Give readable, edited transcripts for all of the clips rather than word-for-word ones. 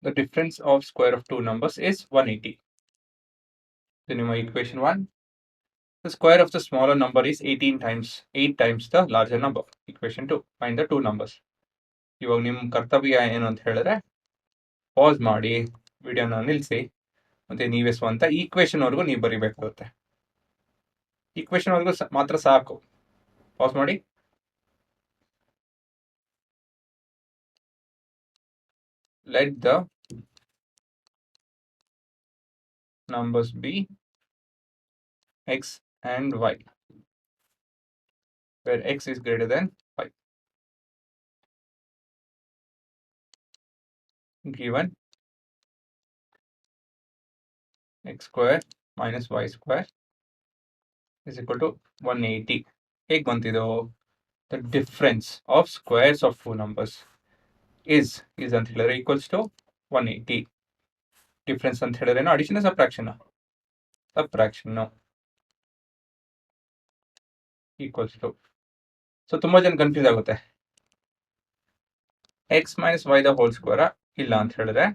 The difference of square of two numbers is 180. Then in my equation 1, the square of the smaller number is 8 times the larger number. Equation 2, find the two numbers. ಇವಾಗ ನಿಮ್ಮ ಕರ್ತವ್ಯ ಏನು ಅಂತ ಹೇಳಿದ್ರೆ pass ಮಾಡಿ ವಿಡಿಯೋನ ನಿಲ್ಲಿಸಿ ಮತ್ತೆ ನೀವೇ ಸ್ವಂತ ಈಕ್ವೇಶನ್ ವರೆಗೂ ನೀವು ಬರಿಬೇಕಾಗುತ್ತೆ. ಈಕ್ವೇಶನ್ ವರೆಗೂ ಮಾತ್ರ ಸಾಕು. ಪಾಸ್ ಮಾಡಿ. Let the numbers be x and y, where x is greater than y. Given x square minus y square is equal to 180. ಹೇಗೆ ಬಂತಿದು? The difference of squares of two numbers is ಅಂತ ಹೇಳಿದ್ರೆ equals to 180. Difference ಅಂತ ಹೇಳಿದ್ರೆ ಏನು? Addition subtraction? Subtraction equals to. So ತುಂಬಾ ಜನ confuse ಆಗುತ್ತೆ. X minus y the whole square ಇಲ್ಲ ಅಂತ ಹೇಳಿದ್ರೆ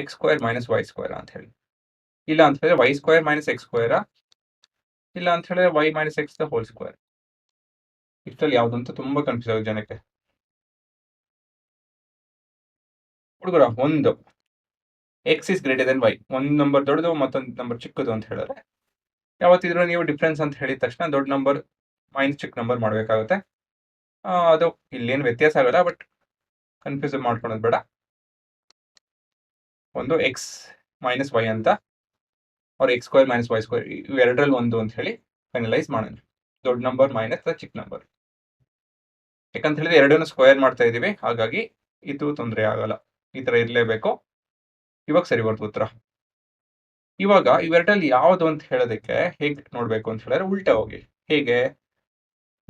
x square minus y square ಅಂತ ಹೇಳಿ, ಇಲ್ಲ ಅಂತ ಹೇಳಿದ್ರೆ y square minus x square, ಇಲ್ಲ ಅಂತ ಹೇಳಿದ್ರೆ y minus x the whole square. ಇಷ್ಟರಲ್ಲಿ ಯಾವ್ದು ಅಂತ ತುಂಬಾ ಕನ್ಫ್ಯೂಸ್ ಆಗುತ್ತೆ ಜನಕ್ಕೆ. ಹುಡುಗರ, ಒಂದು x is greater than y, ಒಂದು ನಂಬರ್ ದೊಡ್ಡದು ಮತ್ತೊಂದು ನಂಬರ್ ಚಿಕ್ಕದು ಅಂತ ಹೇಳಿದ್ರೆ ಯಾವತ್ತಿದ್ರು ನೀವು ಡಿಫ್ರೆನ್ಸ್ ಅಂತ ಹೇಳಿದ ತಕ್ಷಣ ದೊಡ್ಡ ನಂಬರ್ ಮೈನಸ್ ಚಿಕ್ಕ ನಂಬರ್ ಮಾಡಬೇಕಾಗುತ್ತೆ. ಅದು ಇಲ್ಲೇನು ವ್ಯತ್ಯಾಸ ಆಗಲ್ಲ, ಬಟ್ ಕನ್ಫ್ಯೂಸ್ ಮಾಡ್ಕೊಳೋದು ಬೇಡ. ಒಂದು ಎಕ್ಸ್ ಮೈನಸ್ ವೈ ಅಂತ ಅವ್ರು x square minus y square ಇವೆರಡರಲ್ಲಿ ಒಂದು ಅಂತ ಹೇಳಿ ಫೈನಲೈಸ್ ಮಾಡೋಣ. ದೊಡ್ಡ ನಂಬರ್ ಮೈನಸ್ ಚಿಕ್ಕ ನಂಬರ್, ಯಾಕಂತ ಹೇಳಿದ್ರೆ ಎರಡನ್ನು ಸ್ಕ್ವೇರ್ ಮಾಡ್ತಾ ಇದೀವಿ, ಹಾಗಾಗಿ ಇದು ತೊಂದರೆ ಆಗಲ್ಲ. ಈ ತರ ಇರಲೇಬೇಕು. ಇವಾಗ ಸರಿ ಬರ್ತು ಉತ್ತರ. ಇವಾಗ ಇವೆರಡಲ್ಲಿ ಯಾವುದು ಅಂತ ಹೇಳೋದಕ್ಕೆ ಹೇಗೆ ನೋಡ್ಬೇಕು ಅಂತ ಹೇಳಿದ್ರೆ ಉಲ್ಟಾ ಹೋಗಿ. ಹೇಗೆ?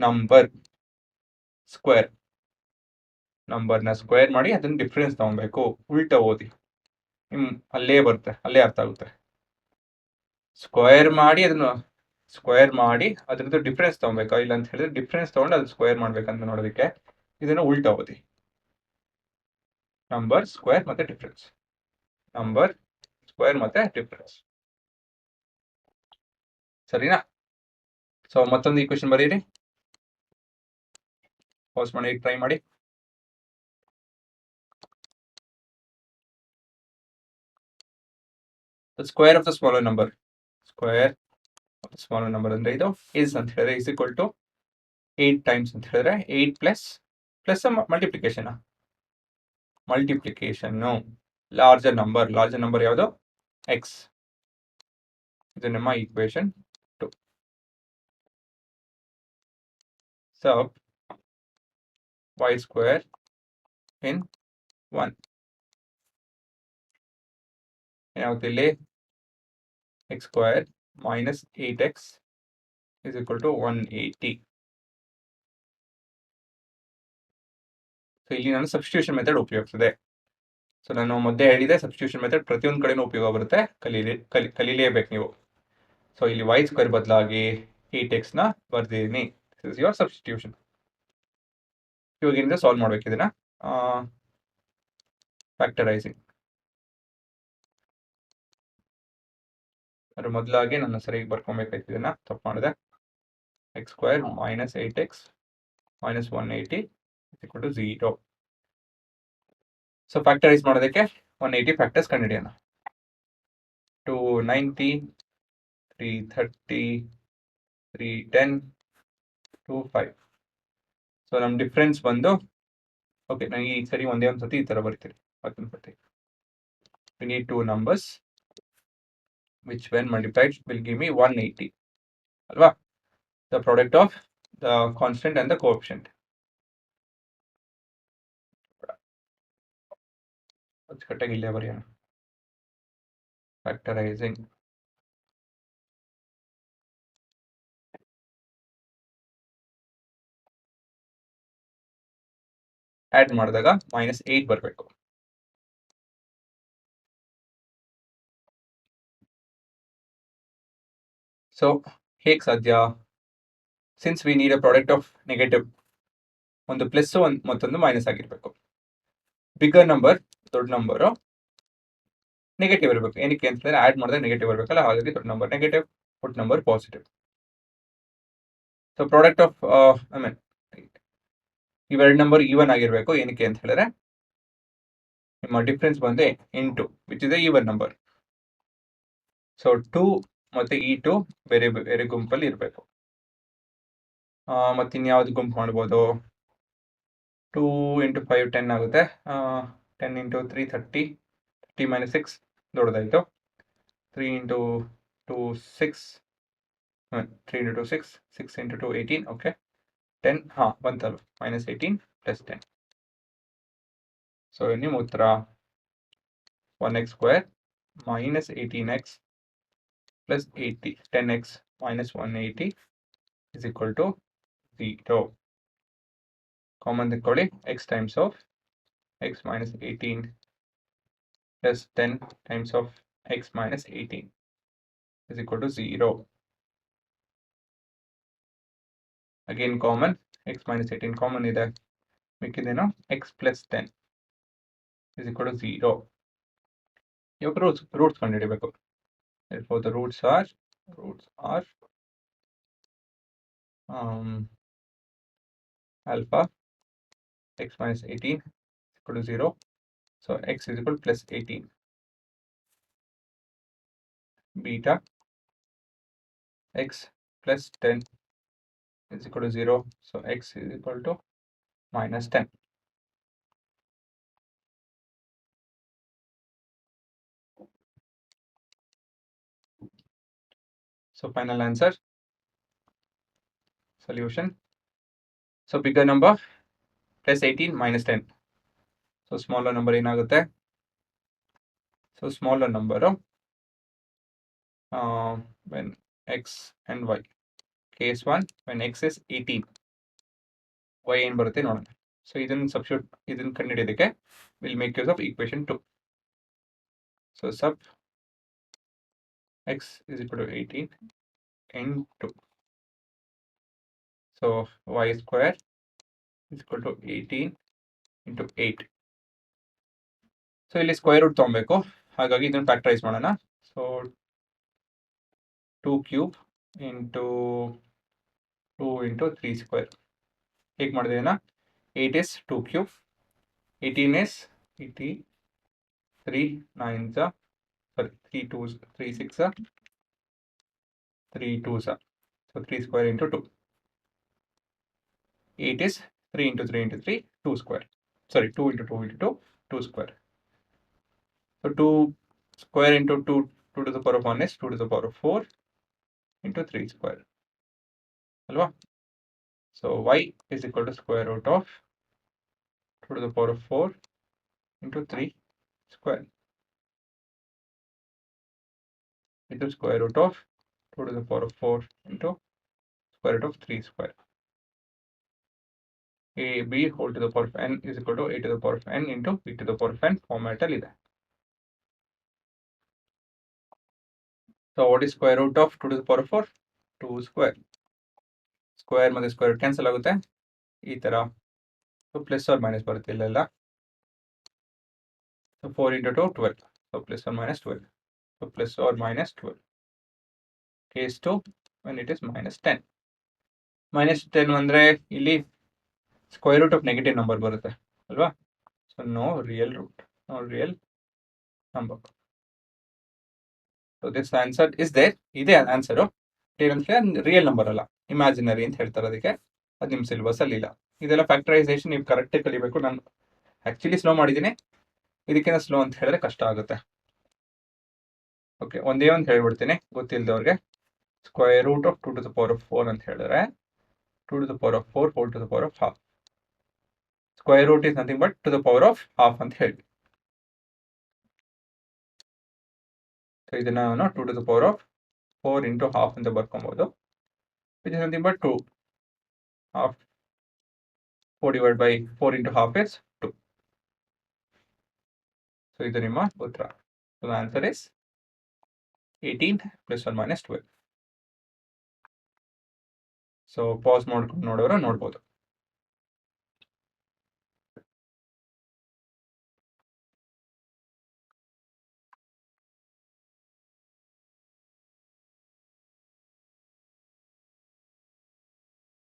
ನಂಬರ್ ಸ್ಕ್ವೇರ್, ನಂಬರ್ನ ಸ್ಕ್ವೇರ್ ಮಾಡಿ ಅದನ್ನ ಡಿಫ್ರೆನ್ಸ್ ತಗೊಬೇಕು. ಉಲ್ಟಾ ಓದಿ, ಅಲ್ಲೇ ಬರುತ್ತೆ, ಅಲ್ಲೇ ಅರ್ಥ ಆಗುತ್ತೆ. ಸ್ಕ್ವೇರ್ ಮಾಡಿ ಅದ್ರದ್ದು ಡಿಫ್ರೆನ್ಸ್ ತಗೊಬೇಕಾ, ಇಲ್ಲ ಅಂತ ಹೇಳಿದ್ರೆ ಡಿಫ್ರೆನ್ಸ್ ತಗೊಂಡು ಅದು ಸ್ಕ್ವೇರ್ ಮಾಡ್ಬೇಕಂತ ನೋಡೋದಕ್ಕೆ ಇದನ್ನ ಉಲ್ಟಾ ಓದಿ. ನಂಬರ್ ಸ್ಕ್ವೇರ್ ಮತ್ತೆ ಡಿಫ್ರೆನ್ಸ್, ನಂಬರ್ ಸ್ಕ್ವೇರ್ ಮತ್ತೆ ಡಿಫ್ರೆನ್ಸ್. ಸರಿನಾ? ಸೊ ಮತ್ತೊಂದು ಈಕ್ವೇಶನ್ ಬರೀರಿ, ಪಾಸ್ ಮಾಡಿ ಟ್ರೈ ಮಾಡಿ. The square of the smaller number, square of the smaller number ಅಂದ್ರೆ ಇದು is ಅಂತ ಹೇಳಿದ್ರೆ is equal to 8 times ಅಂತ ಹೇಳಿದ್ರೆ 8 ಪ್ಲಸ್ ಮಲ್ಟಿಪ್ಲಿಕೇಶನ್ ಲಾರ್ಜರ್ ನಂಬರ್ ಯಾವುದು? x. ಇದು ನಮ್ಮ equation 2. Sub y square in 1 ಏನಾಗುತ್ತೆ ಇಲ್ಲಿ? x square minus 8x is equal to 180. So ಇಲ್ಲಿ ನಾನು ಸಬ್ಸ್ಟಿಟ್ಯೂಷನ್ ಮೆಥಡ್ ಉಪಯೋಗಿಸಿದೆ. ಸೊ ನಾನು ಮೊದಲೇ ಹೇಳಿದೆ, ಸಬ್ಸ್ಟಿಟ್ಯೂಷನ್ ಮೆಥಡ್ ಪ್ರತಿಯೊಂದು ಕಡೆನೂ ಉಪಯೋಗ ಬರುತ್ತೆ, ಕಲೀಲೇಬೇಕು ನೀವು. ಸೊ ಇಲ್ಲಿ y ಸ್ಕ್ವೇರ್ ಬದಲಾಗಿ 8x ನ ಬರ್ದಿದ್ದೀನಿ. This is your substitution. ಇವಾಗಿಂದ ಸಾಲ್ವ್ ಮಾಡ್ಬೇಕು ಇದನ್ನ. ಫ್ಯಾಕ್ಟರೈಸಿಂಗ್ ಅದ್ರ ಮೊದಲಾಗಿ ನಾನು ಸರಿಯಾಗಿ ಬರ್ಕೊಬೇಕಾಯ್ತು, ಇದನ್ನ ತಪ್ಪು ಮಾಡಿದೆ. X square minus 8x minus 180 equal to 0. So factorise ಮಾಡೋದಕ್ಕೆ 180 ಫ್ಯಾಕ್ಟರ್ಸ್ ಕಂಡುಹಿಡಿಯೋಣ. 290, 330, 310, 25. ಸೊ ನಮ್ಮ ಡಿಫ್ರೆನ್ಸ್ ಬಂದು, ಓಕೆ ನಾನು ಈ ಸರಿ ಒಂದೇ ಒಂದು ಸತಿ ಈ ತರ ಬರ್ತೀನಿ. ಮತ್ತೊಂದು ಸತಿ we need two numbers which when multiplied will give me 180 ಅಲ್ವಾ? The product of the constant and the coefficient. ಅಚ್ಚುಕಟ್ಟಾಗಿ ಇಲ್ಲೇ ಬರೆಯೋಣ. ಫ್ಯಾಕ್ಟರೈಸಿಂಗ್ ಆಡ್ ಮಾಡಿದಾಗ -8 ಬರಬೇಕು. ಸೊ ಹೇಗೆ ಸಾಧ್ಯ? Since we need a product of negative, ಒಂದು ಪ್ಲಸ್ ಮತ್ತೊಂದು ಮೈನಸ್ ಆಗಿರ್ಬೇಕು. ಬಿಗರ್ ನಂಬರ್ ದೊಡ್ಡ ನಂಬರು ನೆಗೆಟಿವ್ ಇರಬೇಕು. ಏನಕ್ಕೆ ಅಂತಂದ್ರೆ ಆಡ್ ಮಾಡಿದ್ರೆ ನೆಗೆಟಿವ್ ಇರಬೇಕಲ್ಲ, ಹಾಗಾಗಿ ದೊಡ್ಡ number negative, put number positive. So product of I mean ಇವೆರಡು ನಂಬರ್ ಈವನ್ ಆಗಿರಬೇಕು. ಏನಕ್ಕೆ ಅಂತ ಹೇಳಿದ್ರೆ ನಿಮ್ಮ ಡಿಫ್ರೆನ್ಸ್ ಬಂದು into which is A even number. So 2 ಮತ್ತೆ ಈ 2 ಬೇರೆ ಬೇರೆ ಗುಂಪಲ್ಲಿ ಇರಬೇಕು. ಮತ್ತೆ ಇನ್ಯಾವ್ದು ಗುಂಪು ಮಾಡ್ಬೋದು? 2 × 5 10 ಆಗುತ್ತೆ. 10 × 3 30, 30 - 6 ದೊಡ್ಡದಾಯಿತು. 3 × 2 6, 3 × 2 6, 6 × 2 18, ಓಕೆ 10 ಬಂತಲ್ಲ, -18 + 10. ಸೊ ನಿಮ್ಮ ಉತ್ತರ 1x² - 18x + 80, 10x - 180 is equal to 0. Common ತೆಕ್ಕೊಳ್ಳಿ. x times of x - 18 plus 10 times of x - 18 is equal to 0. Again common, x - 18 common ಇದೆ, ಮಿಕ್ಕಿದೇನು x + 10 is equal to 0. ಇವಾಗ ರೂಟ್ಸ್ ಕಂಡುಹಿಡಿಬೇಕು. Therefore the roots are alpha x - 18 is equal to 0. So x is equal to +18. Beta x plus 10 is equal to 0. So x is equal to -10. So final answer, solution. So bigger number +18 - 10. So smaller number ಏನಾಗುತ್ತೆ? So smaller number when x and y. Case 1 when x is 18, y ಏನು ಬರುತ್ತೆ ನೋಡೋಣ. So ಇದನ್ನು ಕಂಡುಹಿಡಿಯೋದಕ್ಕೆ will make use of equation 2. So sub x is equal to 18 into, so y square is equal to 18 into 8. So ಇಲ್ಲಿ square root ತೊಗೊಬೇಕು, ಹಾಗಾಗಿ ಇದನ್ನು factorise ಮಾಡೋಣ. So 2 cube into 2 into 3 square. ಹೇಗೆ ಮಾಡಿದೇನಾ? 8 is 2 cube, 18 is 80, 3 9s, sorry 3 2s, 3 6, 3 2s. So 3 square into 2. 8 is 3 into 3 into 3, 2 square. Sorry, 2 into 2 into 2, 2 square. So 2 square into 2 to the power of 1 is 2 to the power of 4 into 3 square. Alva? So y is equal to square root of 2 to the power of 4 into 3 square. Into square root of 2 to the power of 4 into square root of 3 square. AB whole to the power of n is equal to a to the power of n into b to the power of n format ಅಲ್ಲಿ ಇದೆ. So what is square root of 2 to the power of 4? 2 square. Square ಮತ್ತೆ square root cancel ಆಗುತ್ತೆ ಈ ತರ. So plus or minus ಬರುತ್ತೆ ಇಲ್ಲೆಲ್ಲ. So 4 into 2 12. So plus or minus 12. So plus or minus 12. Case 2 when it is -10. -10 ಅಂದ್ರೆ ಇಲ್ಲಿ square root of negative number ಬರುತ್ತೆ ಅಲ್ವಾ? So no real root, no real number. So this answer is there. ಇದೇ answer. ಏನಂದ್ರೆ real number ಅಲ್ಲ, imaginary ಅಂತ ಹೇಳ್ತಾರೆ ಅದಕ್ಕೆ. ಅದು ನಿಮ್ಮ ಸಿಲೆಬಸ್ ಅಲ್ಲಿ ಇಲ್ಲ. ಇದೆಲ್ಲ ಫ್ಯಾಕ್ಟರೈಸೇಷನ್ ನೀವು ಕರೆಕ್ಟಾಗಿ ಕಲಿಬೇಕು. ನಾನು ಆ್ಯಕ್ಚುಲಿ ಸ್ಲೋ ಮಾಡಿದ್ದೀನಿ, ಇದಕ್ಕಿಂತ ಸ್ಲೋ ಅಂತ ಹೇಳಿದ್ರೆ ಕಷ್ಟ ಆಗುತ್ತೆ. ಓಕೆ, ಒಂದೇ ಒಂದು ಹೇಳ್ಬಿಡ್ತೀನಿ ಗೊತ್ತಿಲ್ಲದವ್ರಿಗೆ. Square root of 2 to the power of 4 ಅಂತ ಹೇಳಿದ್ರೆ 2 to the power of 4 whole to the power of half. Square root is nothing but to the power of half ಅಂತ ಹೇಳಿ. ಸೊ ಇದನ್ನ ನಾನು 2 to the power of 4 into half ಅಂತ ಬರ್ಕೊಬಹುದು. Which is nothing but 2. Half 4 divided by 4 into half is 2. So ಇದು ನಿಮ್ಮ ಉತ್ತರ. So the answer is 18 plus or minus 12. So pause ಮಾಡ್ಕೊಂಡು ನೋಡೋರು ನೋಡ್ಬೋದು.